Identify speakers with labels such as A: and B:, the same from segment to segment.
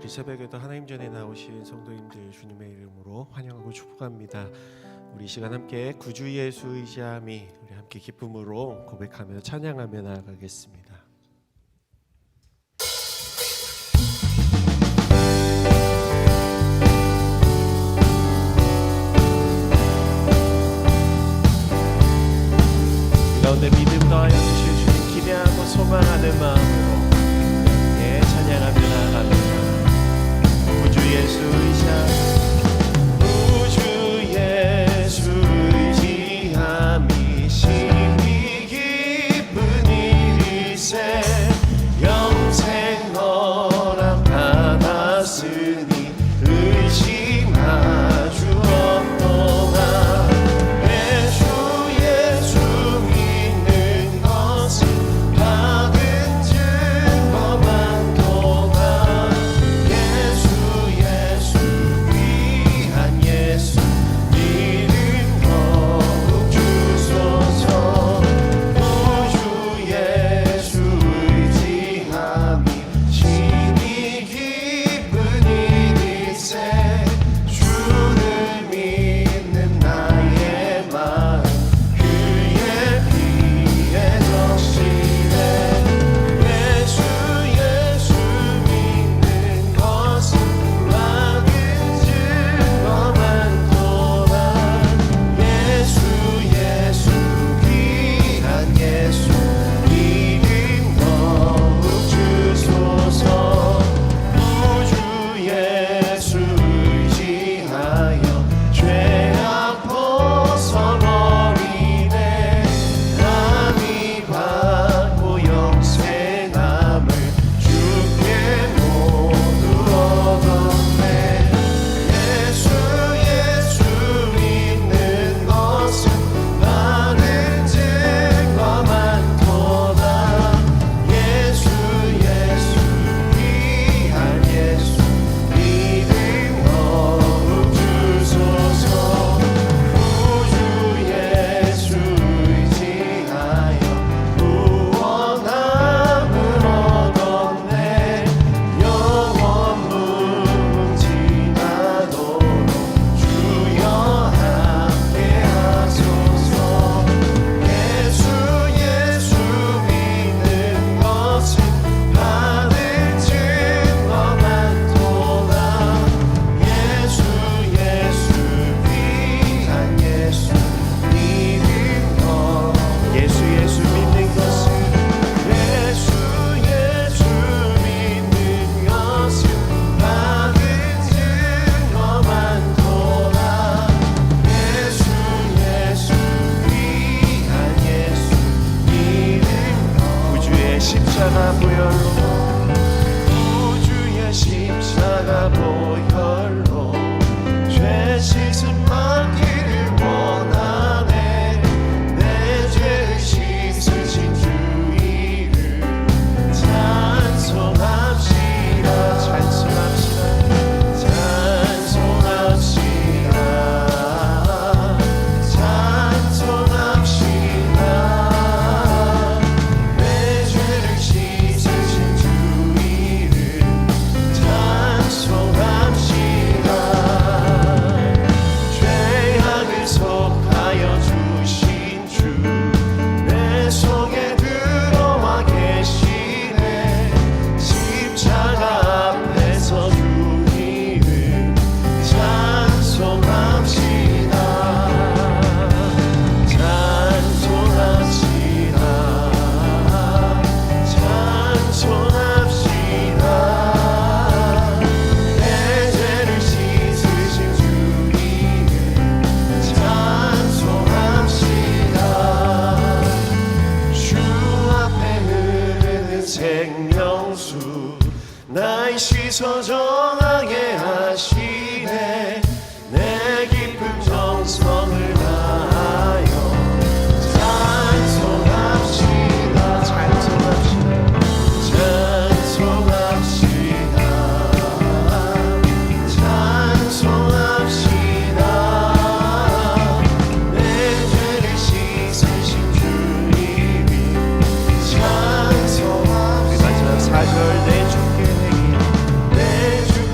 A: 이 새벽에도 하나님 전에 나오신 성도님들 주님의 이름으로 환영하고 축복합니다. 우리 이 시간 함께 구주 예수 의지함이 우리 함께 기쁨으로 고백하며 찬양하며 나아가겠습니다. 이 가운데 믿음 더하여 주실 주님 기대하고 소망하는 마음으로 찬양하며 나아갑니다. 구주 예수 의지함 구주 예수 의지함이 심히 기쁜 일일세 영생 허락 받았으니 의심할 주 없도다. 예수 믿는 것은 받은 증거 많도다. 예수 귀한 예수 믿음 더욱 주소서. 구주 예수 의지함이 심히 기쁜 일일세 주를 믿는 나의 마음 그의 피에 적시네. 예수 믿는 것은 받은 증거 많도다. 예수 귀한 예수 믿음 더욱 주소서. 구주 예수 의지하여 죄악 벗어버리네. 남이 받고 영생함을 주께 모두 얻었네. 예수 믿는 것은 받은 증거 많도다. 예수 귀한 예수 믿음 더욱 주소서. 구주 예수 의지하여 구원함을 얻었네. 영원 무궁지나도록 주여 함께 하소서. 예수 믿는 것은 받은 증거 많도다. 예수 귀한 예수 믿음 더. 예수 믿는 것은 예수 믿는 것은 받은 증거 많도다. 예수 귀한 예수 믿음 더. 구주의 십자가 보혈로 구주의 십자가 보혈로 죄 씻음 받기를 원하네. 내 죄를 씻으신 주 이름 찬송합시다. 내 죄를 씻으신 주 이름 찬송합시다. 죄악을 속하여 주신 주 내 속에 들어와 계시네. 십자가 앞에서 주 이름 찬송합시다. 내 죄를 씻으신 주 이름 찬송합시다. 주 앞에 흐르는 생명수 나의 씻어 정하게 하시네. 내 깊은 정성을 다하여 찬송합시다. 내 죄를 씻으신 주 이름 찬송합시다. 마지막 4절 내 주께 행이 내 주께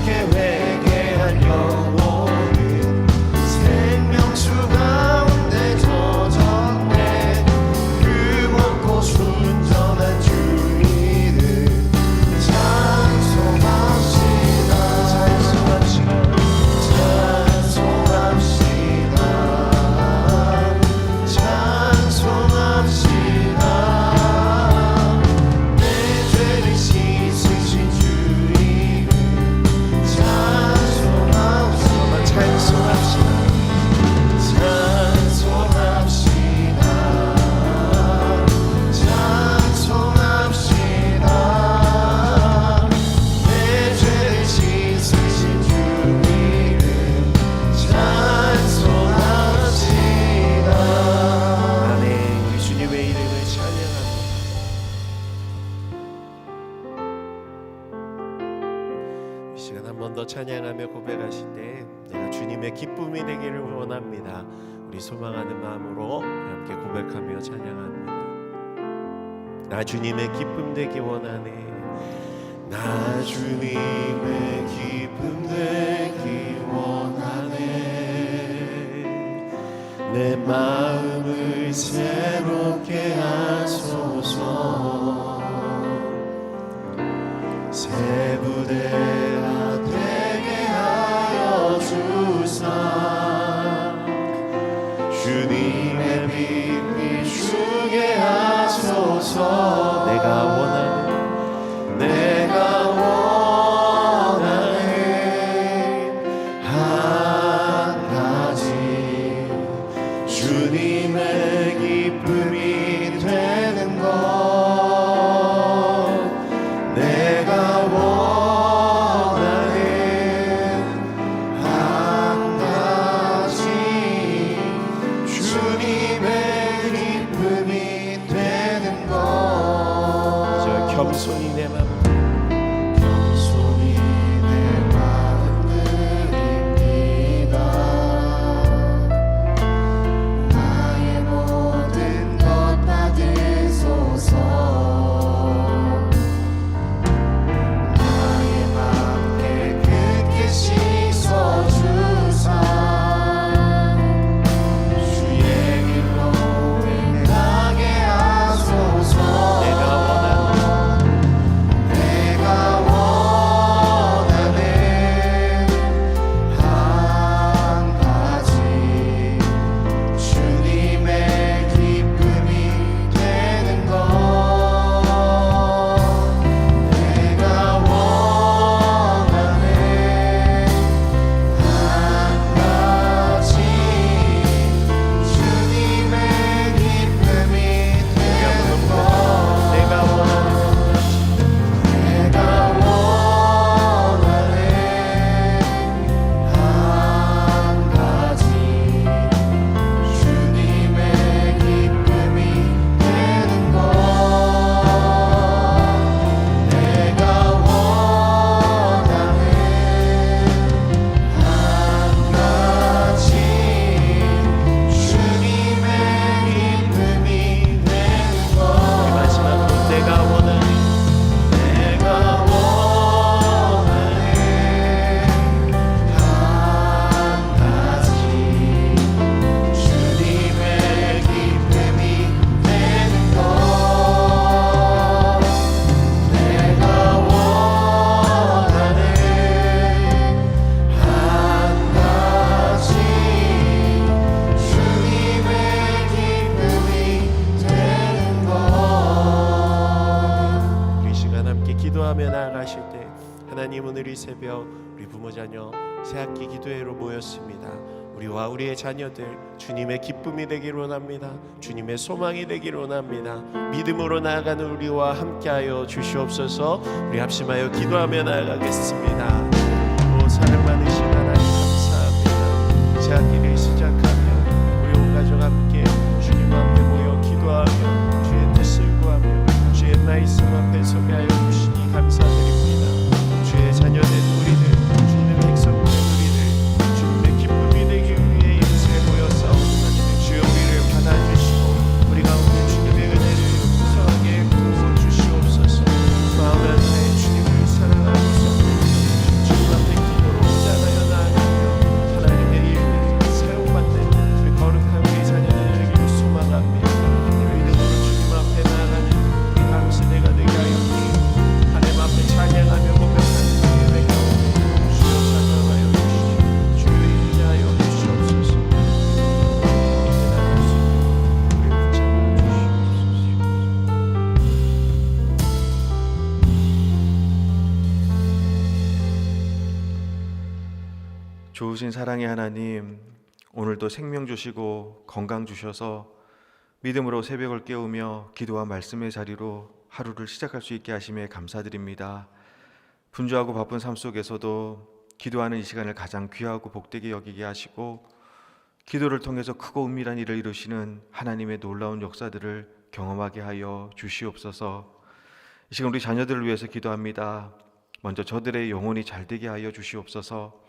A: 기뻐하며 찬양하며 고백하실 때 내가 주님의 기쁨이 되기를 원합니다. 우리 소망하는 마음으로 함께 고백하며 찬양합니다. 나 주님의 기쁨 되기 원하네. 나 주님의 기쁨 되기 원하네. 내 마음을 새롭게 하소서. 새 부대가 되게 하여 주사. 주님의 빛 비추게 하소서. 내가 원하는 한 가지 주님의 기쁨이 되는 것. 내가 원하는 한 가지 주님의 기쁨이 되는 것. 저 겸손히 내 맘 나아가실 때 하나님, 오늘 이 새벽 우리 부모 자녀 새학기 기도회로 모였습니다. 우리와 우리의 자녀들 주님의 기쁨이 되기를 원합니다. 주님의 소망이 되기를 원합니다. 믿음으로 나아가는 우리와 함께하여 주시옵소서. 우리 합심하여 기도하며 나아가겠습니다. 오, 사랑 많으신 하나님 감사합니다. 새학기를 시작하며 우리 온 가족 함께 주님 앞에 모여 기도하며 주의 뜻을 구하며 주의 말씀 앞에 서게 하여 주시니 감사드립니다. 주의 자녀된 우리들, 주님의 백성된 우리들, 주님의 기쁨이 되기 위해 이곳에 모여서 주여 우리를 받아주시고 우리 가운데 주님의 은혜를 풍성하게 부어 주시옵소서. 마음 안에 주님을 사랑하면서 주님 앞에 기도로 나가여 나아가며 하나님의 일을 사용받는 우리 거룩한 우리 자녀들 되기를 소망합니다. 이름으로 주님 앞에 나아가는 우리 감시대가 되게 하여 주시고 하나님 앞에 찬양하며 고백하는 예배 가운데 주여 찬양하여 주시고 주여 인자하여 주시옵소서. 이제 나가시 우리 붙잡아 주시옵소서.
B: 좋으신 사랑의 하나님, 오늘도 생명 주시고 건강 주셔서 믿음으로 새벽을 깨우며 기도와 말씀의 자리로 하루를 시작할 수 있게 하심에 감사드립니다. 분주하고 바쁜 삶 속에서도 기도하는 이 시간을 가장 귀하고 복되게 여기게 하시고 기도를 통해서 크고 은밀한 일을 이루시는 하나님의 놀라운 역사들을 경험하게 하여 주시옵소서. 이 시간 우리 자녀들을 위해서 기도합니다. 먼저 저들의 영혼이 잘되게 하여 주시옵소서.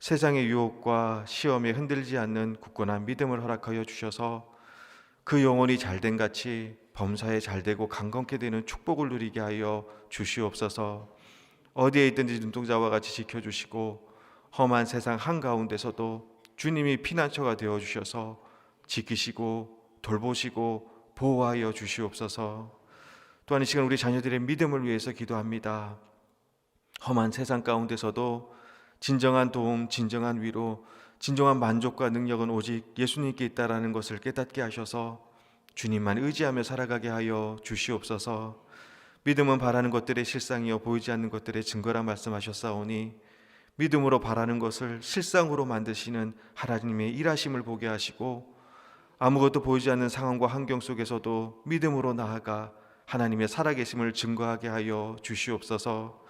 B: 세상의 유혹과 시험에 흔들리지 않는 굳건한 믿음을 허락하여 주셔서 그 영혼이 잘된 같이 범사에 잘되고 강건케 되는 축복을 누리게 하여 주시옵소서. 어디에 있든지 눈동자와 같이 지켜주시고 험한 세상 한가운데서도 주님이 피난처가 되어주셔서 지키시고 돌보시고 보호하여 주시옵소서. 또한 이 시간 우리 자녀들의 믿음을 위해서 기도합니다. 험한 세상 가운데서도 진정한 도움, 진정한 위로, 진정한 만족과 능력은 오직 예수님께 있다라는 것을 깨닫게 하셔서 주님만 의지하며 살아가게 하여 주시옵소서. 믿음은 바라는 것들의 실상이요 보이지 않는 것들의 증거라 말씀하셨사오니 믿음으로 바라는 것을 실상으로 만드시는 하나님의 일하심을 보게 하시고 아무것도 보이지 않는 상황과 환경 속에서도 믿음으로 나아가 하나님의 살아계심을 증거하게 하여 주시옵소서.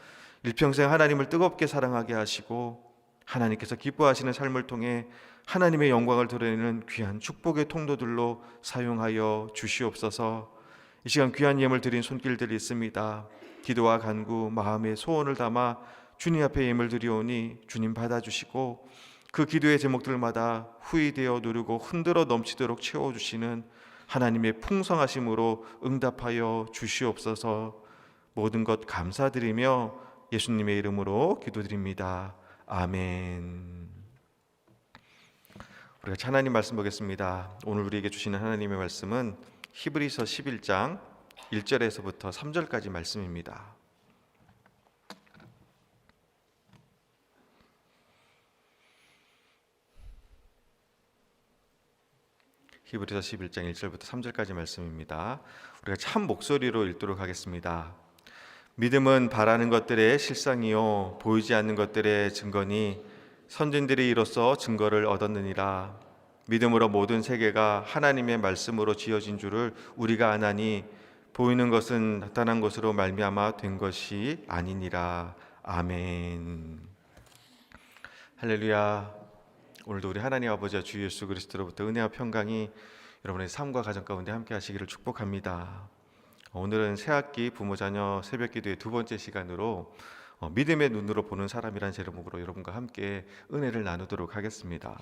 B: 일평생 하나님을 뜨겁게 사랑하게 하시고 하나님께서 기뻐하시는 삶을 통해 하나님의 영광을 드러내는 귀한 축복의 통로들로 사용하여 주시옵소서. 이 시간 귀한 예물 드린 손길들이 있습니다. 기도와 간구, 마음의 소원을 담아 주님 앞에 예물 드리오니 주님 받아주시고 그 기도의 제목들마다 후히되어 누르고 흔들어 넘치도록 채워주시는 하나님의 풍성하심으로 응답하여 주시옵소서. 모든 것 감사드리며 예수님의 이름으로 기도드립니다. 아멘. 우리가 하나님 말씀 보겠습니다. 오늘 우리에게 주시는 하나님의 말씀은 히브리서 11장 1절에서부터 3절까지 말씀입니다. 히브리서 11장 1절부터 3절까지 말씀입니다. 우리가 참 목소리로 읽도록 하겠습니다. 믿음은 바라는 것들의 실상이요 보이지 않는 것들의 증거니 선진들이 이로써 증거를 얻었느니라. 믿음으로 모든 세계가 하나님의 말씀으로 지어진 줄을 우리가 아나니 보이는 것은 나타난 것으로 말미암아 된 것이 아니니라. 아멘. 할렐루야. 오늘도 우리 하나님 아버지와 주 예수 그리스도로부터 은혜와 평강이 여러분의 삶과 가정 가운데 함께 하시기를 축복합니다. 오늘은 새학기 부모자녀 새벽기도의 두 번째 시간으로 믿음의 눈으로 보는 사람이라는 제목으로 여러분과 함께 은혜를 나누도록 하겠습니다.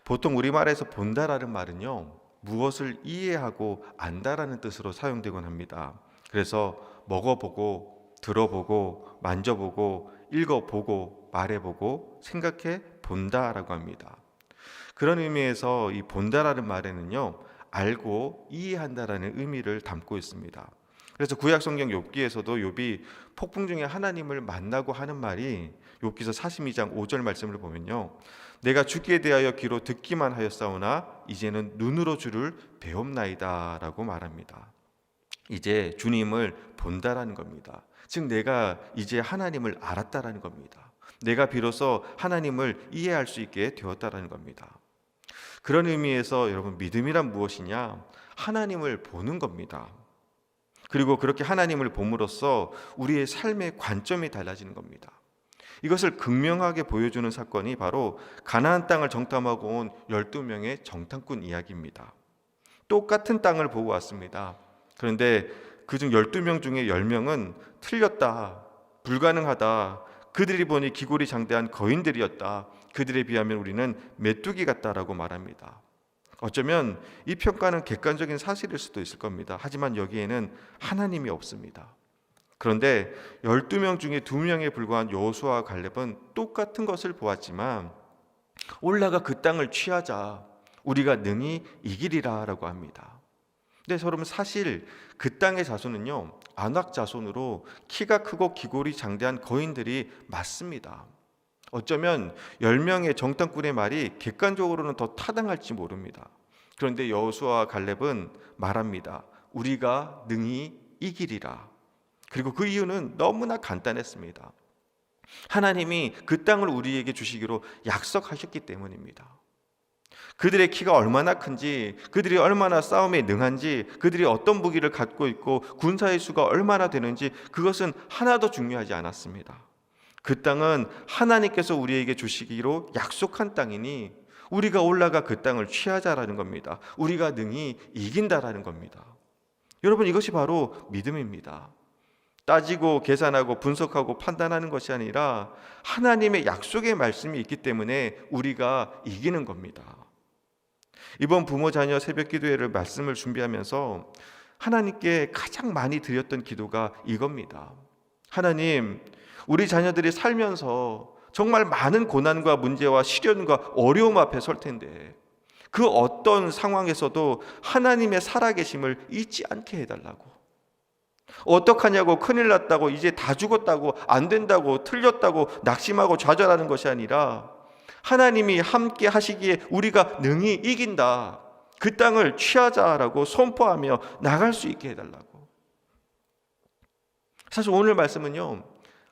B: 보통 우리말에서 본다라는 말은요, 무엇을 이해하고 안다라는 뜻으로 사용되곤 합니다. 그래서 먹어보고 들어보고 만져보고 읽어보고 말해보고 생각해 본다라고 합니다. 그런 의미에서 이 본다라는 말에는요, 알고 이해한다라는 의미를 담고 있습니다. 그래서 구약 성경 욥기에서도 욥이 폭풍 중에 하나님을 만나고 하는 말이 욥기서 42장 5절 말씀을 보면요, 내가 주께 대하여 귀로 듣기만 하였사오나 이제는 눈으로 주를 배움나이다 라고 말합니다. 이제 주님을 본다라는 겁니다. 즉 내가 이제 하나님을 알았다라는 겁니다. 내가 비로소 하나님을 이해할 수 있게 되었다라는 겁니다. 그런 의미에서 여러분, 믿음이란 무엇이냐? 하나님을 보는 겁니다. 그리고 그렇게 하나님을 봄으로써 우리의 삶의 관점이 달라지는 겁니다. 이것을 극명하게 보여주는 사건이 바로 가나안 땅을 정탐하고 온 12명의 정탐꾼 이야기입니다. 똑같은 땅을 보고 왔습니다. 그런데 그중 12명 중에 10명은 틀렸다, 불가능하다, 그들이 보니 기골이 장대한 거인들이었다, 그들에 비하면 우리는 메뚜기 같다라고 말합니다. 어쩌면 이 평가는 객관적인 사실일 수도 있을 겁니다. 하지만 여기에는 하나님이 없습니다. 그런데 12명 중에 2명에 불과한 여호수아와 갈렙은 똑같은 것을 보았지만 올라가 그 땅을 취하자, 우리가 능히 이기리라 라고 합니다. 근데 여러분, 사실 그 땅의 자손은요, 아낙 자손으로 키가 크고 기골이 장대한 거인들이 맞습니다. 어쩌면 10명의 정탐꾼의 말이 객관적으로는 더 타당할지 모릅니다. 그런데 여호수아와 갈렙은 말합니다. 우리가 능히 이기리라. 그리고 그 이유는 너무나 간단했습니다. 하나님이 그 땅을 우리에게 주시기로 약속하셨기 때문입니다. 그들의 키가 얼마나 큰지, 그들이 얼마나 싸움에 능한지, 그들이 어떤 무기를 갖고 있고 군사의 수가 얼마나 되는지 그것은 하나도 중요하지 않았습니다. 그 땅은 하나님께서 우리에게 주시기로 약속한 땅이니 우리가 올라가 그 땅을 취하자라는 겁니다. 우리가 능히 이긴다라는 겁니다. 여러분, 이것이 바로 믿음입니다. 따지고 계산하고 분석하고 판단하는 것이 아니라 하나님의 약속의 말씀이 있기 때문에 우리가 이기는 겁니다. 이번 부모 자녀 새벽 기도회를 말씀을 준비하면서 하나님께 가장 많이 드렸던 기도가 이겁니다. 하나님, 우리 자녀들이 살면서 정말 많은 고난과 문제와 시련과 어려움 앞에 설 텐데 그 어떤 상황에서도 하나님의 살아계심을 잊지 않게 해달라고. 어떡하냐고, 큰일 났다고, 이제 다 죽었다고, 안 된다고, 틀렸다고 낙심하고 좌절하는 것이 아니라 하나님이 함께 하시기에 우리가 능히 이긴다, 그 땅을 취하자라고 선포하며 나갈 수 있게 해달라고. 사실 오늘 말씀은요,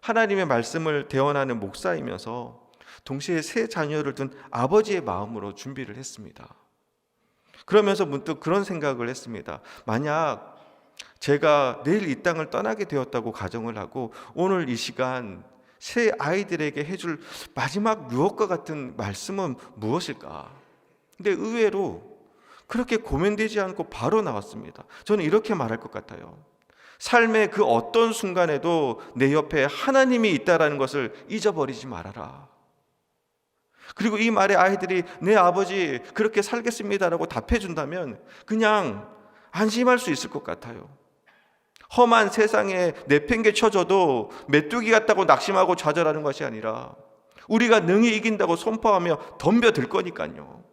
B: 하나님의 말씀을 대언하는 목사이면서 동시에 세 자녀를 둔 아버지의 마음으로 준비를 했습니다. 그러면서 문득 그런 생각을 했습니다. 만약 제가 내일 이 땅을 떠나게 되었다고 가정을 하고 오늘 이 시간 새 아이들에게 해줄 마지막 유혹과 같은 말씀은 무엇일까? 근데 의외로 그렇게 고민되지 않고 바로 나왔습니다. 저는 이렇게 말할 것 같아요. 삶의 그 어떤 순간에도 내 옆에 하나님이 있다라는 것을 잊어버리지 말아라. 그리고 이 말에 아이들이 네 아버지 그렇게 살겠습니다라고 답해 준다면 그냥 안심할 수 있을 것 같아요. 험한 세상에 내팽개쳐져도 메뚜기 같다고 낙심하고 좌절하는 것이 아니라 우리가 능히 이긴다고 선포하며 덤벼들 거니까요.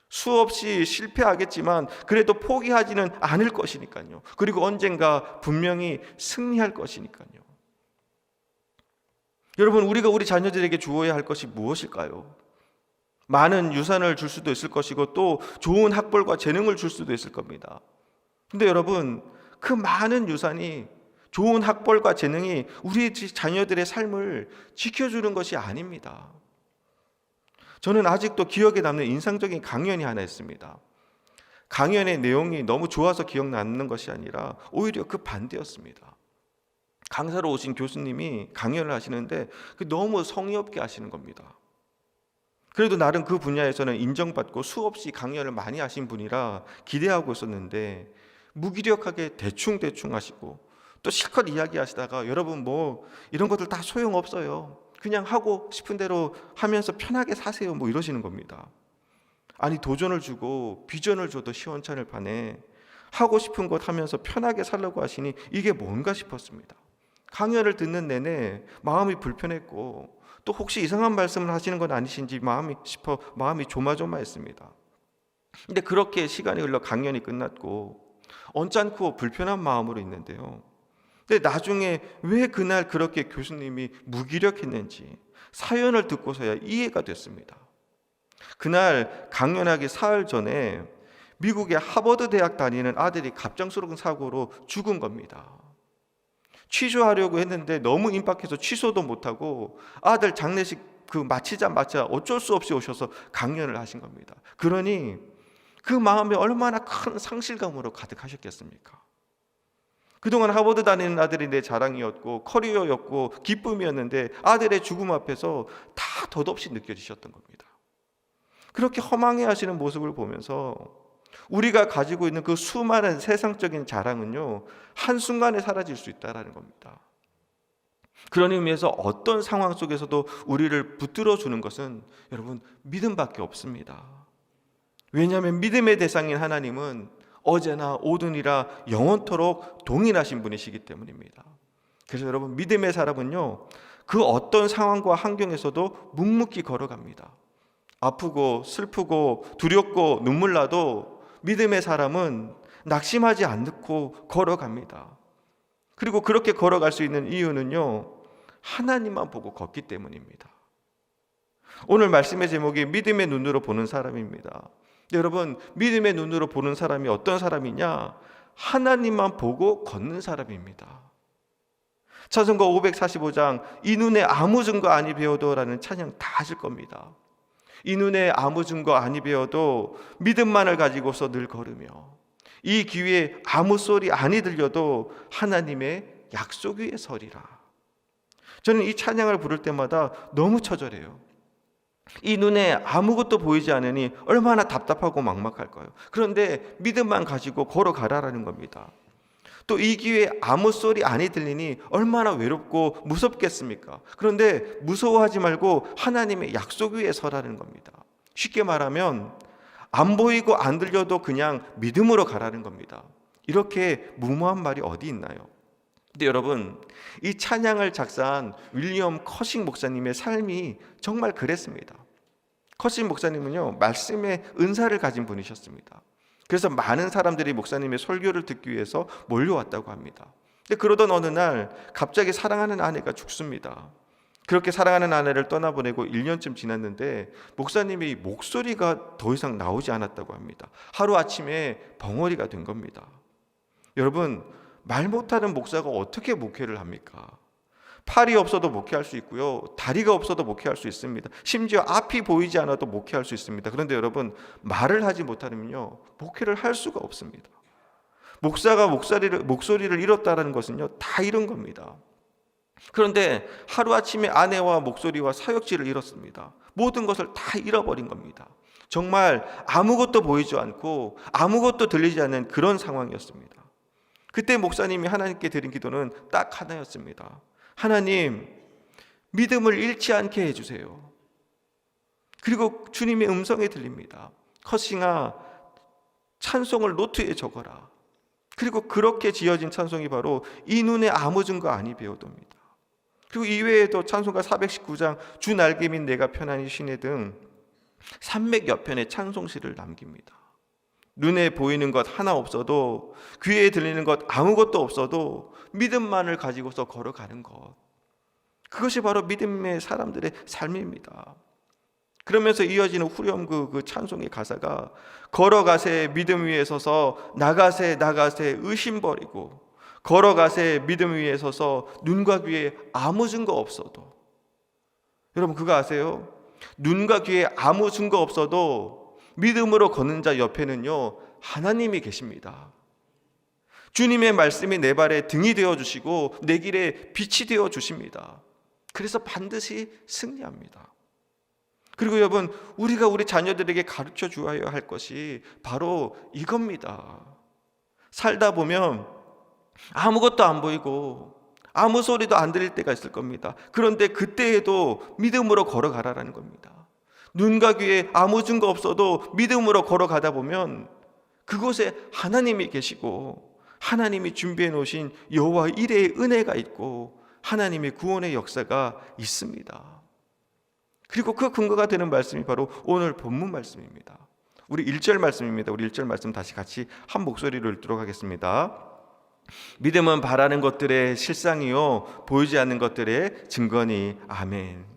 B: 수없이 실패하겠지만 그래도 포기하지는 않을 것이니까요. 그리고 언젠가 분명히 승리할 것이니까요. 여러분, 우리가 우리 자녀들에게 주어야 할 것이 무엇일까요? 많은 유산을 줄 수도 있을 것이고 또 좋은 학벌과 재능을 줄 수도 있을 겁니다. 근데 여러분, 그 많은 유산이, 좋은 학벌과 재능이 우리 자녀들의 삶을 지켜주는 것이 아닙니다. 저는 아직도 기억에 남는 인상적인 강연이 하나 있습니다. 강연의 내용이 너무 좋아서 기억 남는 것이 아니라 오히려 그 반대였습니다. 강사로 오신 교수님이 강연을 하시는데 너무 성의 없게 하시는 겁니다. 그래도 나름 그 분야에서는 인정받고 수없이 강연을 많이 하신 분이라 기대하고 있었는데 무기력하게 대충 하시고 또 실컷 이야기하시다가 여러분 뭐 이런 것들 다 소용없어요. 그냥 하고 싶은 대로 하면서 편하게 사세요. 뭐 이러시는 겁니다. 아니, 도전을 주고 비전을 줘도 시원찮을 판에 하고 싶은 것 하면서 편하게 살려고 하시니 이게 뭔가 싶었습니다. 강연을 듣는 내내 마음이 불편했고 또 혹시 이상한 말씀을 하시는 건 아니신지 마음이 조마조마했습니다. 근데 그렇게 시간이 흘러 강연이 끝났고 언짢고 불편한 마음으로 있는데요. 근데 나중에 왜 그날 그렇게 교수님이 무기력했는지 사연을 듣고서야 이해가 됐습니다. 그날 강연하기 사흘 전에 미국의 하버드 대학 다니는 아들이 갑작스러운 사고로 죽은 겁니다. 취소하려고 했는데 너무 임박해서 취소도 못하고 아들 장례식 마치자마자 어쩔 수 없이 오셔서 강연을 하신 겁니다. 그러니 그 마음이 얼마나 큰 상실감으로 가득하셨겠습니까? 그동안 하버드 다니는 아들이 내 자랑이었고 커리어였고 기쁨이었는데 아들의 죽음 앞에서 다 덧없이 느껴지셨던 겁니다. 그렇게 허망해 하시는 모습을 보면서 우리가 가지고 있는 그 수많은 세상적인 자랑은요, 한순간에 사라질 수 있다는 겁니다. 그런 의미에서 어떤 상황 속에서도 우리를 붙들어 주는 것은 여러분 믿음밖에 없습니다. 왜냐하면 믿음의 대상인 하나님은 어제나 오늘이라 영원토록 동일하신 분이시기 때문입니다. 그래서 여러분, 믿음의 사람은요, 그 어떤 상황과 환경에서도 묵묵히 걸어갑니다. 아프고 슬프고 두렵고 눈물 나도 믿음의 사람은 낙심하지 않고 걸어갑니다. 그리고 그렇게 걸어갈 수 있는 이유는요, 하나님만 보고 걷기 때문입니다. 오늘 말씀의 제목이 믿음의 눈으로 보는 사람입니다. 여러분, 믿음의 눈으로 보는 사람이 어떤 사람이냐? 하나님만 보고 걷는 사람입니다. 찬송가 545장 이 눈에 아무 증거 아니 배워도라는 찬양 다 아실 겁니다. 이 눈에 아무 증거 아니 배워도 믿음만을 가지고서 늘 걸으며 이 귀에 아무 소리 아니 들려도 하나님의 약속 위에 서리라. 저는 이 찬양을 부를 때마다 너무 처절해요. 이 눈에 아무것도 보이지 않으니 얼마나 답답하고 막막할까요? 그런데 믿음만 가지고 걸어가라라는 겁니다. 또 이 귀에 아무 소리 안 들리니 얼마나 외롭고 무섭겠습니까? 그런데 무서워하지 말고 하나님의 약속 위에 서라는 겁니다. 쉽게 말하면 안 보이고 안 들려도 그냥 믿음으로 가라는 겁니다. 이렇게 무모한 말이 어디 있나요? 근데 여러분, 이 찬양을 작사한 윌리엄 커싱 목사님의 삶이 정말 그랬습니다. 커싱 목사님은요, 말씀의 은사를 가진 분이셨습니다. 그래서 많은 사람들이 목사님의 설교를 듣기 위해서 몰려왔다고 합니다. 근데 그러던 어느 날 갑자기 사랑하는 아내가 죽습니다. 그렇게 사랑하는 아내를 떠나보내고 1년쯤 지났는데 목사님의 목소리가 더 이상 나오지 않았다고 합니다. 하루아침에 벙어리가 된 겁니다. 여러분, 말 못하는 목사가 어떻게 목회를 합니까? 팔이 없어도 목회할 수 있고요, 다리가 없어도 목회할 수 있습니다. 심지어 앞이 보이지 않아도 목회할 수 있습니다. 그런데 여러분, 말을 하지 못하면요, 목회를 할 수가 없습니다. 목사가 목소리를 잃었다는 것은요, 다 잃은 겁니다. 그런데 하루아침에 아내와 목소리와 사역지를 잃었습니다. 모든 것을 다 잃어버린 겁니다. 정말 아무것도 보이지 않고 아무것도 들리지 않는 그런 상황이었습니다. 그때 목사님이 하나님께 드린 기도는 딱 하나였습니다. 하나님, 믿음을 잃지 않게 해주세요. 그리고 주님의 음성이 들립니다. 커싱아, 찬송을 노트에 적어라. 그리고 그렇게 지어진 찬송이 바로 이 눈에 아무 증거 아니 배우도입니다. 그리고 이외에도 찬송가 419장 주 날개 및 내가 편안히 쉬네 등 300여 편의 찬송시를 남깁니다. 눈에 보이는 것 하나 없어도, 귀에 들리는 것 아무것도 없어도 믿음만을 가지고서 걸어가는 것, 그것이 바로 믿음의 사람들의 삶입니다. 그러면서 이어지는 후렴 그 찬송의 가사가 걸어가세 믿음 위에 서서 나가세 의심 버리고, 걸어가세 믿음 위에 서서 눈과 귀에 아무 증거 없어도. 여러분, 그거 아세요? 눈과 귀에 아무 증거 없어도 믿음으로 걷는 자 옆에는요, 하나님이 계십니다. 주님의 말씀이 내 발에 등이 되어주시고 내 길에 빛이 되어주십니다. 그래서 반드시 승리합니다. 그리고 여러분, 우리가 우리 자녀들에게 가르쳐 주어야 할 것이 바로 이겁니다. 살다 보면 아무것도 안 보이고 아무 소리도 안 들릴 때가 있을 겁니다. 그런데 그때에도 믿음으로 걸어가라는 겁니다. 눈과 귀에 아무 증거 없어도 믿음으로 걸어가다 보면 그곳에 하나님이 계시고 하나님이 준비해 놓으신 여호와 일의 은혜가 있고 하나님의 구원의 역사가 있습니다. 그리고 그 근거가 되는 말씀이 바로 오늘 본문 말씀입니다. 우리 1절 말씀입니다. 우리 1절 말씀 다시 같이 한 목소리로 읽도록 하겠습니다. 믿음은 바라는 것들의 실상이요 보이지 않는 것들의 증거니. 아멘.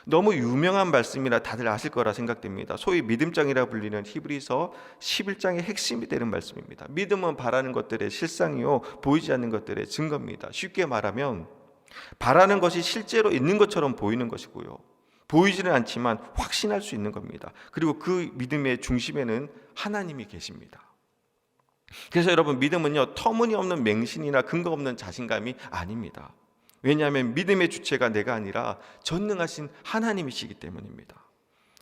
B: 너무 유명한 말씀이라 다들 아실 거라 생각됩니다. 소위 믿음장이라 불리는 히브리서 11장의 핵심이 되는 말씀입니다. 믿음은 바라는 것들의 실상이요 보이지 않는 것들의 증거입니다. 쉽게 말하면 바라는 것이 실제로 있는 것처럼 보이는 것이고요, 보이지는 않지만 확신할 수 있는 겁니다. 그리고 그 믿음의 중심에는 하나님이 계십니다. 그래서 여러분, 믿음은요 터무니없는 맹신이나 근거 없는 자신감이 아닙니다. 왜냐하면 믿음의 주체가 내가 아니라 전능하신 하나님이시기 때문입니다.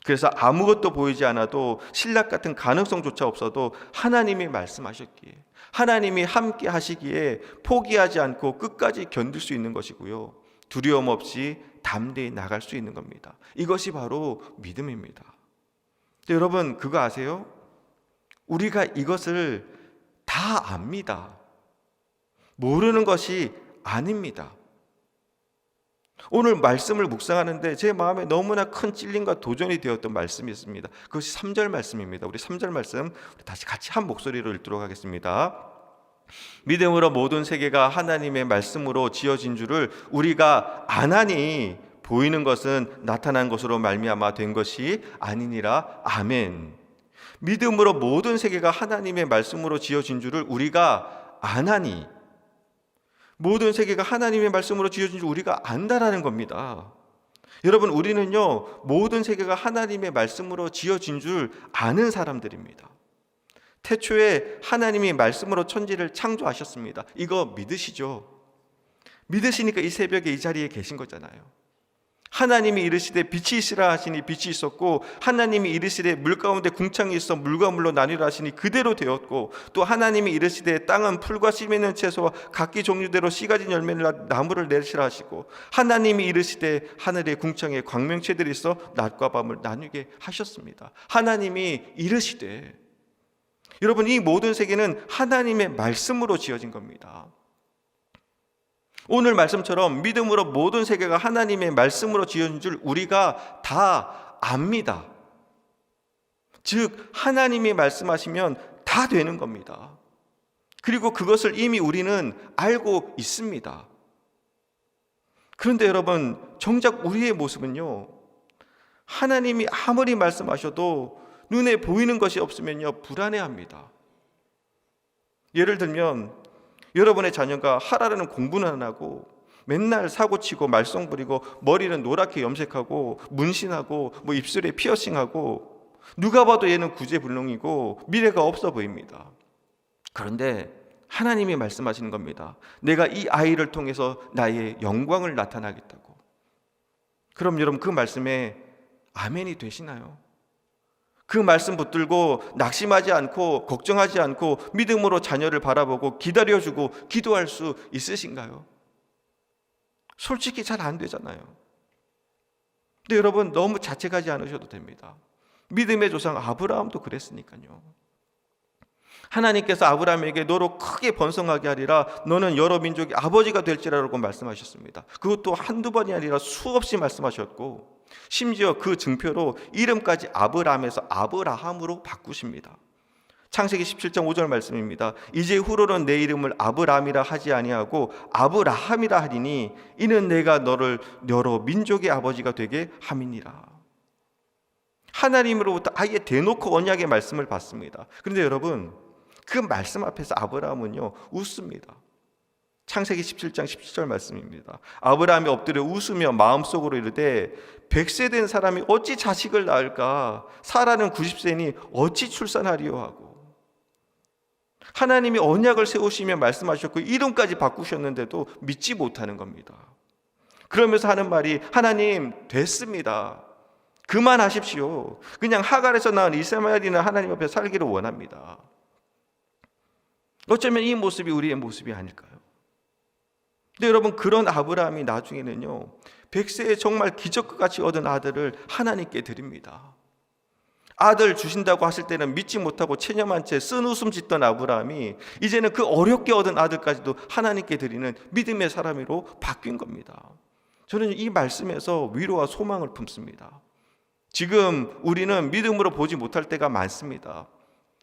B: 그래서 아무것도 보이지 않아도 신락 같은 가능성조차 없어도 하나님이 말씀하셨기에, 하나님이 함께 하시기에 포기하지 않고 끝까지 견딜 수 있는 것이고요, 두려움 없이 담대히 나갈 수 있는 겁니다. 이것이 바로 믿음입니다. 근데 여러분, 그거 아세요? 우리가 이것을 다 압니다. 모르는 것이 아닙니다. 오늘 말씀을 묵상하는데 제 마음에 너무나 큰 찔림과 도전이 되었던 말씀이 있습니다. 그것이 3절 말씀입니다. 우리 3절 말씀 다시 같이 한 목소리로 읽도록 하겠습니다. 믿음으로 모든 세계가 하나님의 말씀으로 지어진 줄을 우리가 아나니 보이는 것은 나타난 것으로 말미암아 된 것이 아니니라. 아멘. 믿음으로 모든 세계가 하나님의 말씀으로 지어진 줄을 우리가 아나니, 모든 세계가 하나님의 말씀으로 지어진 줄 우리가 안다라는 겁니다. 여러분, 우리는요 모든 세계가 하나님의 말씀으로 지어진 줄 아는 사람들입니다. 태초에 하나님이 말씀으로 천지를 창조하셨습니다. 이거 믿으시죠? 믿으시니까 이 새벽에 이 자리에 계신 거잖아요. 하나님이 이르시되 빛이 있으라 하시니 빛이 있었고, 하나님이 이르시되 물 가운데 궁창이 있어 물과 물로 나뉘라 하시니 그대로 되었고, 또 하나님이 이르시되 땅은 풀과 씨 있는 채소와 각기 종류대로 씨 가진 열매를 나무를 내시라 하시고, 하나님이 이르시되 하늘의 궁창에 광명체들이 있어 낮과 밤을 나누게 하셨습니다. 하나님이 이르시되, 여러분, 이 모든 세계는 하나님의 말씀으로 지어진 겁니다. 오늘 말씀처럼 믿음으로 모든 세계가 하나님의 말씀으로 지어진 줄 우리가 다 압니다. 즉 하나님이 말씀하시면 다 되는 겁니다. 그리고 그것을 이미 우리는 알고 있습니다. 그런데 여러분, 정작 우리의 모습은요, 하나님이 아무리 말씀하셔도 눈에 보이는 것이 없으면요 불안해합니다. 예를 들면 여러분의 자녀가 하라는 공부는 안 하고 맨날 사고치고 말썽 부리고 머리는 노랗게 염색하고 문신하고 입술에 피어싱하고 누가 봐도 얘는 구제불능이고 미래가 없어 보입니다. 그런데 하나님이 말씀하시는 겁니다. 내가 이 아이를 통해서 나의 영광을 나타나겠다고. 그럼 여러분, 그 말씀에 아멘이 되시나요? 그 말씀 붙들고 낙심하지 않고 걱정하지 않고 믿음으로 자녀를 바라보고 기다려주고 기도할 수 있으신가요? 솔직히 잘 안 되잖아요. 근데 여러분, 너무 자책하지 않으셔도 됩니다. 믿음의 조상 아브라함도 그랬으니까요. 하나님께서 아브라함에게 너로 크게 번성하게 하리라, 너는 여러 민족의 아버지가 될지라고 말씀하셨습니다. 그것도 한두 번이 아니라 수없이 말씀하셨고, 심지어 그 증표로 이름까지 아브라함에서 아브라함으로 바꾸십니다. 창세기 17장 5절 말씀입니다. 이제 후로는 내 이름을 아브라함이라 하지 아니하고 아브라함이라 하리니 이는 내가 너를 여러 민족의 아버지가 되게 함이니라. 하나님으로부터 아예 대놓고 언약의 말씀을 받습니다. 그런데 여러분, 그 말씀 앞에서 아브라함은요 웃습니다. 창세기 17장 17절 말씀입니다. 아브라함이 엎드려 웃으며 마음속으로 이르되 100세 된 사람이 어찌 자식을 낳을까? 사라는 90세니 어찌 출산하리요 하고. 하나님이 언약을 세우시며 말씀하셨고 이름까지 바꾸셨는데도 믿지 못하는 겁니다. 그러면서 하는 말이, 하나님 됐습니다. 그만하십시오. 그냥 하갈에서 낳은 이스마엘이나 하나님 앞에 살기를 원합니다. 어쩌면 이 모습이 우리의 모습이 아닐까요? 근데 여러분, 그런 아브라함이 나중에는요 100세에 정말 기적같이 얻은 아들을 하나님께 드립니다. 아들 주신다고 하실 때는 믿지 못하고 체념한 채 쓴웃음 짓던 아브라함이 이제는 그 어렵게 얻은 아들까지도 하나님께 드리는 믿음의 사람으로 바뀐 겁니다. 저는 이 말씀에서 위로와 소망을 품습니다. 지금 우리는 믿음으로 보지 못할 때가 많습니다.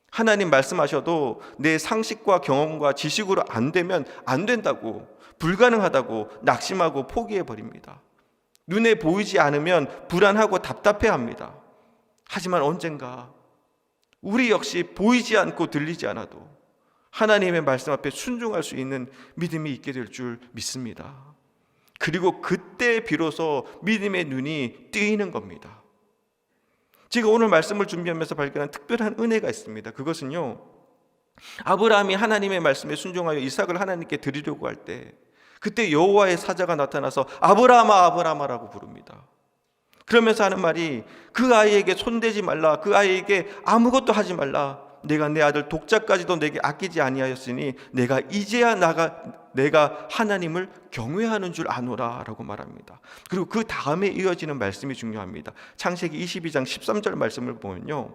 B: 하나님 말씀하셔도 내 상식과 경험과 지식으로 안 되면 안 된다고, 불가능하다고 낙심하고 포기해버립니다. 눈에 보이지 않으면 불안하고 답답해합니다. 하지만 언젠가 우리 역시 보이지 않고 들리지 않아도 하나님의 말씀 앞에 순종할 수 있는 믿음이 있게 될 줄 믿습니다. 그리고 그때 비로소 믿음의 눈이 뜨이는 겁니다. 제가 오늘 말씀을 준비하면서 발견한 특별한 은혜가 있습니다. 그것은요, 아브라함이 하나님의 말씀에 순종하여 이삭을 하나님께 드리려고 할 때 그때 여호와의 사자가 나타나서 아브라함아 아브라함아라고 부릅니다. 그러면서 하는 말이, 그 아이에게 손대지 말라, 그 아이에게 아무것도 하지 말라. 내가 내 아들 독자까지도 내게 아끼지 아니하였으니 내가 이제야 내가 하나님을 경외하는 줄 아노라 라고 말합니다. 그리고 그 다음에 이어지는 말씀이 중요합니다. 창세기 22장 13절 말씀을 보면요,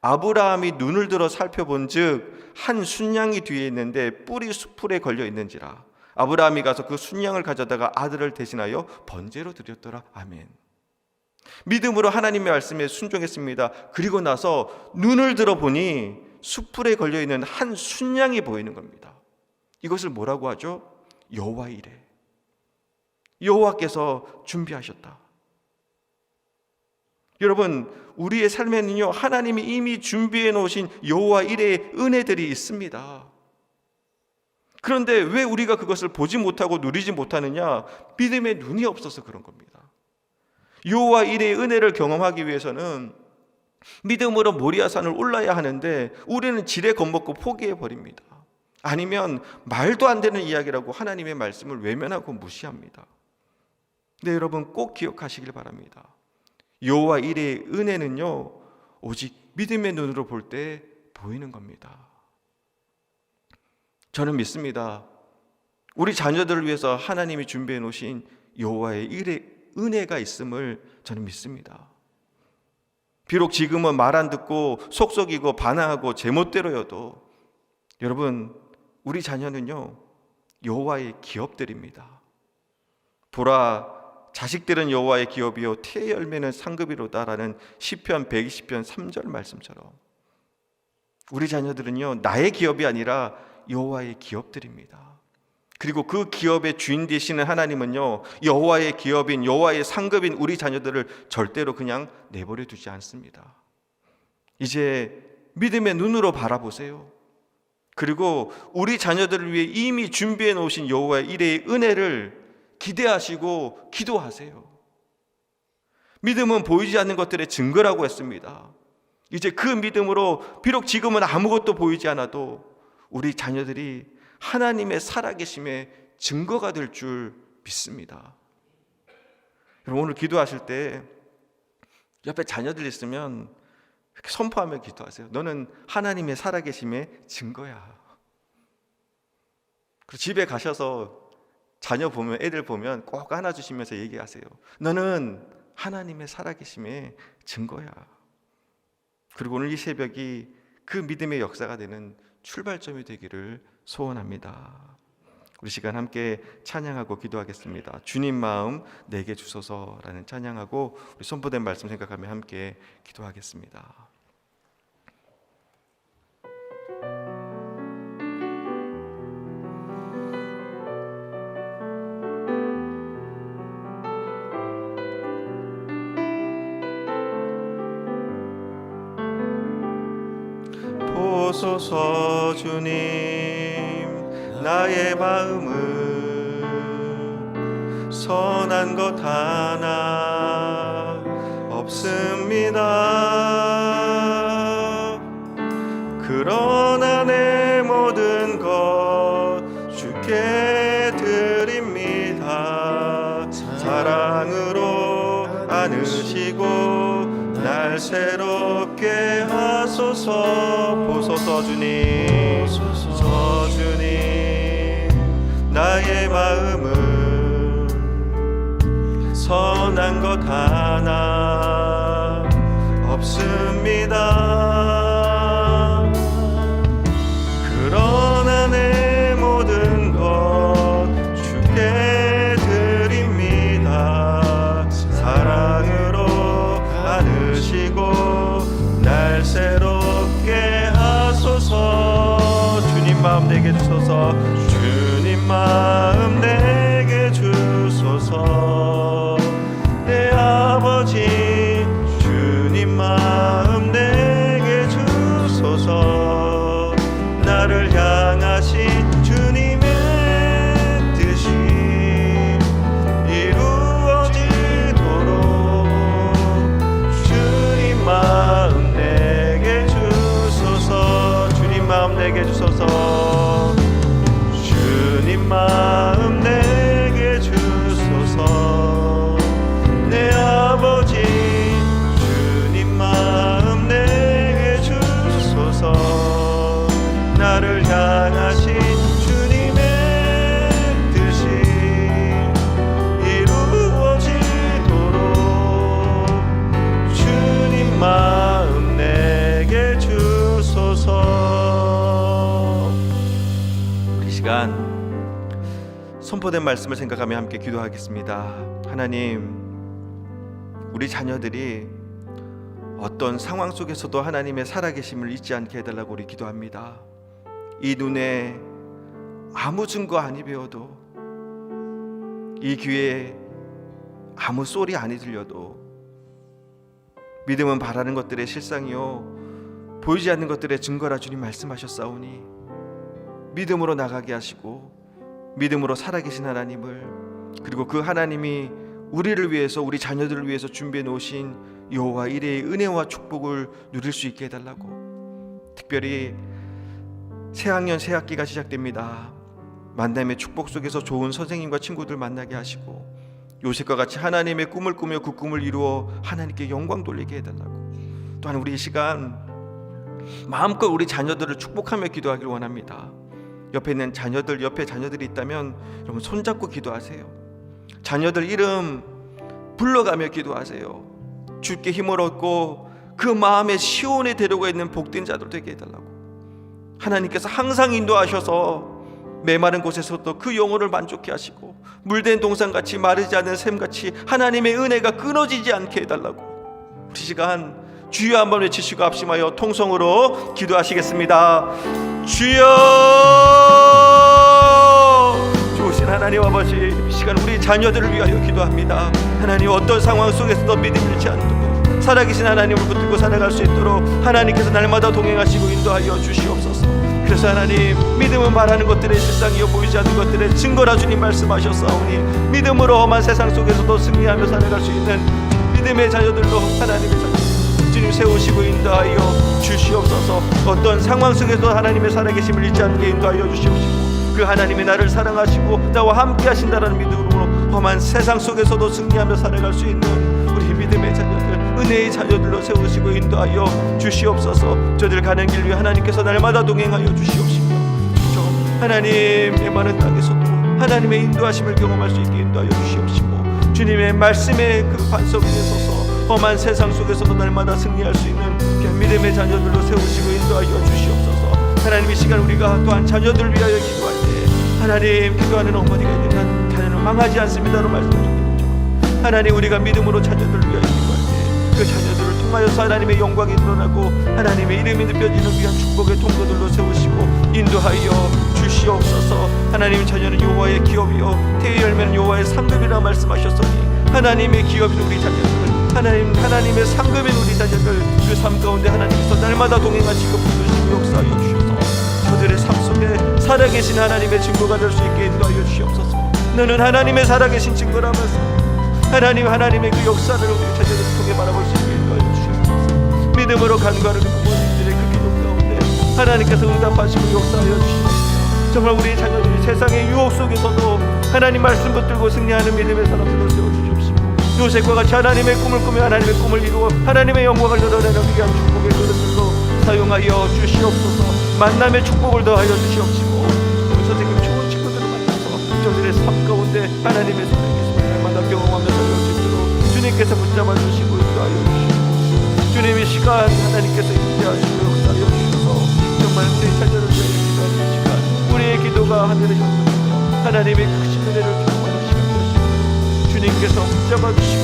B: 아브라함이 눈을 들어 살펴본 즉 한 순양이 뒤에 있는데 뿔이 수풀에 걸려 있는지라. 아브라함이 가서 그 순양을 가져다가 아들을 대신하여 번제로 드렸더라. 아멘. 믿음으로 하나님의 말씀에 순종했습니다. 그리고 나서 눈을 들어보니 수풀에 걸려있는 한 순양이 보이는 겁니다. 이것을 뭐라고 하죠? 여호와 이레. 여호와께서 준비하셨다. 여러분, 우리의 삶에는요 하나님이 이미 준비해 놓으신 여호와 이레의 은혜들이 있습니다. 그런데 왜 우리가 그것을 보지 못하고 누리지 못하느냐? 믿음의 눈이 없어서 그런 겁니다. 여호와 이레의 은혜를 경험하기 위해서는 믿음으로 모리아산을 올라야 하는데 우리는 지레 겁먹고 포기해버립니다. 아니면 말도 안 되는 이야기라고 하나님의 말씀을 외면하고 무시합니다. 근데 여러분 꼭 기억하시길 바랍니다. 여호와 일의 은혜는요, 오직 믿음의 눈으로 볼 때 보이는 겁니다. 저는 믿습니다. 우리 자녀들을 위해서 하나님이 준비해 놓으신 여호와의 일의 은혜가 있음을 저는 믿습니다. 비록 지금은 말 안 듣고 속썩이고 반항하고 제멋대로여도 여러분, 우리 자녀는요, 여호와의 기업들입니다. 보라, 자식들은 여호와의 기업이요 태의 열매는 상급이로다라는 시편 120편 3절 말씀처럼 우리 자녀들은요, 나의 기업이 아니라 여호와의 기업들입니다. 그리고 그 기업의 주인 되시는 하나님은요, 여호와의 기업인 여호와의 상급인 우리 자녀들을 절대로 그냥 내버려 두지 않습니다. 이제 믿음의 눈으로 바라보세요. 그리고 우리 자녀들을 위해 이미 준비해 놓으신 여호와의 일의 은혜를 기대하시고 기도하세요. 믿음은 보이지 않는 것들의 증거라고 했습니다. 이제 그 믿음으로 비록 지금은 아무것도 보이지 않아도 우리 자녀들이 하나님의 살아계심의 증거가 될 줄 믿습니다. 여러분, 오늘 기도하실 때 옆에 자녀들 있으면 이렇게 선포하며 기도하세요. 너는 하나님의 살아계심의 증거야. 그리고 집에 가셔서 자녀 보면, 애들 보면 꼭 안아주시면서 얘기하세요. 너는 하나님의 살아계심의 증거야. 그리고 오늘 이 새벽이 그 믿음의 역사가 되는 출발점이 되기를 소원합니다. 우리 시간 함께 찬양하고 기도하겠습니다. 주님 마음 내게 주소서라는 찬양하고 우리 선포된 말씀 생각하며 함께 기도하겠습니다. 보소서 주님, 나의 마음은 선한 것 하나 없습니다. 그러나 내 모든 것 주께 드립니다. 사랑으로 안으시고 날 새롭게 하소서. 보소서 주님, 보소서 주님, 나의 마음은 선한 것 하나 없습니다. 그러나 내 모든 것 주께 드립니다. 사랑으로 안으시고 날 새롭게 하소서. 주님 마음 내게 주소서. 주님 마음 내게 주소서. 내 아버지 주님 마음 내게 주소서. 나를 향하신 주님의 뜻이 마음 내게 주소서. 주님 마음 내게 주소서. 주님 마음 내게 주소서. 내 아버지 주님 마음 내게 주소서. 나를 향하신 주님의 뜻이 이루어지도록 주님 마음 내게 주소서. 우리 시간 선포된 말씀을 생각하며 함께 기도하겠습니다. 하나님, 우리 자녀들이 어떤 상황 속에서도 하나님의 살아계심을 잊지 않게 해달라고 우리 기도합니다. 이 눈에 아무 증거 아니 배워도, 이 귀에 아무 소리 아니 들려도 믿음은 바라는 것들의 실상이요 보이지 않는 것들의 증거라 주님 말씀하셨사오니 믿음으로 나가게 하시고 믿음으로 살아계신 하나님을, 그리고 그 하나님이 우리를 위해서, 우리 자녀들을 위해서 준비해 놓으신 여호와 일의 은혜와 축복을 누릴 수 있게 해달라고. 특별히 새학년 새학기가 시작됩니다. 만남의 축복 속에서 좋은 선생님과 친구들 만나게 하시고 요셉과 같이 하나님의 꿈을 꾸며 그 꿈을 이루어 하나님께 영광 돌리게 해달라고. 또한 우리 이 시간 마음껏 우리 자녀들을 축복하며 기도하기를 원합니다. 옆에 있는 자녀들, 옆에 자녀들이 있다면 여러분 손잡고 기도하세요. 자녀들 이름 불러가며 기도하세요. 주께 힘을 얻고 그 마음에 시온에 데려가 있는 복된 자들 되게 해달라고. 하나님께서 항상 인도하셔서 메마른 곳에서도 그 영혼을 만족해 하시고 물된 동산같이 마르지 않는 샘같이 하나님의 은혜가 끊어지지 않게 해달라고. 우리 시간 주여 한번 외치시고 합심하여 통성으로 기도하시겠습니다. 주여! 좋으신 하나님 아버지, 이 시간 우리 자녀들을 위하여 기도합니다. 하나님 어떤 상황 속에서도 믿음 잃지 않도록 살아계신 하나님을 붙들고 살아갈 수 있도록 하나님께서 날마다 동행하시고 인도하여 주시옵소서. 그래서 하나님, 믿음은 바라는 것들의 실상이요 보이지 않는 것들의 증거라 주님 말씀하셨사오니 믿음으로 험한 세상 속에서도 승리하며 살아갈 수 있는 믿음의 자녀들로 하나님의 자녀들 주님 세우시고 인도하여 주시옵소서. 어떤 상황 속에도 하나님의 살아계심을 잊지 않게 인도하여 주시옵시고 그 하나님이 나를 사랑하시고 나와 함께 하신다는 믿음으로 험한 세상 속에서도 승리하며 살아갈 수 있는 우리 믿음의 자녀들, 은혜의 자녀들로 세우시고 인도하여 주시옵소서. 저들 가는 길 위에 하나님께서 날마다 동행하여 주시옵시며 저 하나님의 많은 땅에서도 하나님의 인도하심을 경험할 수 있게 인도하여 주시옵시고 주님의 말씀의 그 반석 위에 서서 험한 세상 속에서도 날마다 승리할 수 있는 믿음의 자녀들로 세우시고 인도하여 주시옵소서. 하나님, 이 시간 우리가 또한 자녀들을 위하여 기도할 때 하나님, 기도하는 어머니가 있는 자녀는 망하지 않습니다로 말씀하셨죠. 하나님, 우리가 믿음으로 자녀들을 위하여 기도할 때 그 자녀들을 통하여서 하나님의 영광이 드러나고 하나님의 이름이 느껴지는 위한 축복의 통로들로 세우시고 인도하여 주시옵소서. 하나님, 자녀는 여호와의 기업이요 태의 열매는 여호와의 상급이라 말씀하셨으니 하나님의 기업인 우리 자녀들, 하나님의 상급인 우리 자녀들 그 삶 가운데 하나님께서 날마다 동행하시고 부르시고 역사하여 주셔서 저들의 삶 속에 살아계신 하나님의 증거가 될 수 있게 인도하여 주시옵소서. 너는 하나님의 살아계신 증거라면서 하나님의 그 역사를 우리 자녀들을 통해 바라볼 수 있게 인도하여 주시옵소서. 믿음으로 간구하는 부모님들의 그 기도 가운데 하나님께서 응답하시고 역사하여 주시옵소서. 정말 우리 자녀들이 세상의 유혹 속에서도 하나님 말씀 붙들고 승리하는 믿음의 사람들로 세워주시옵시고 요셉과 같이 하나님의 꿈을 꾸며 하나님의 꿈을 이루어 하나님의 영광을 드러내는 귀한 축복의 그릇들로 사용하여 주시옵소서. 만남의 축복을 더하여 주시옵시고 선생님 좋은 친구들을 만나서 저들의 삶 가운데 하나님의 손에 계심을 날마다 경험하며 살아갈 수 있도록 주님께서 붙잡아 주시고 인도하여 주시고 주님의 시간 하나님께서 인도하시고 역사하여 주셔서 정말 우리 자녀를 위하여 기도하는 시간, 우리의 기도가 하늘에 연결되며 하나님의 크신 은혜를 경험하는 시간 되시고 주님께서 붙잡아 주시고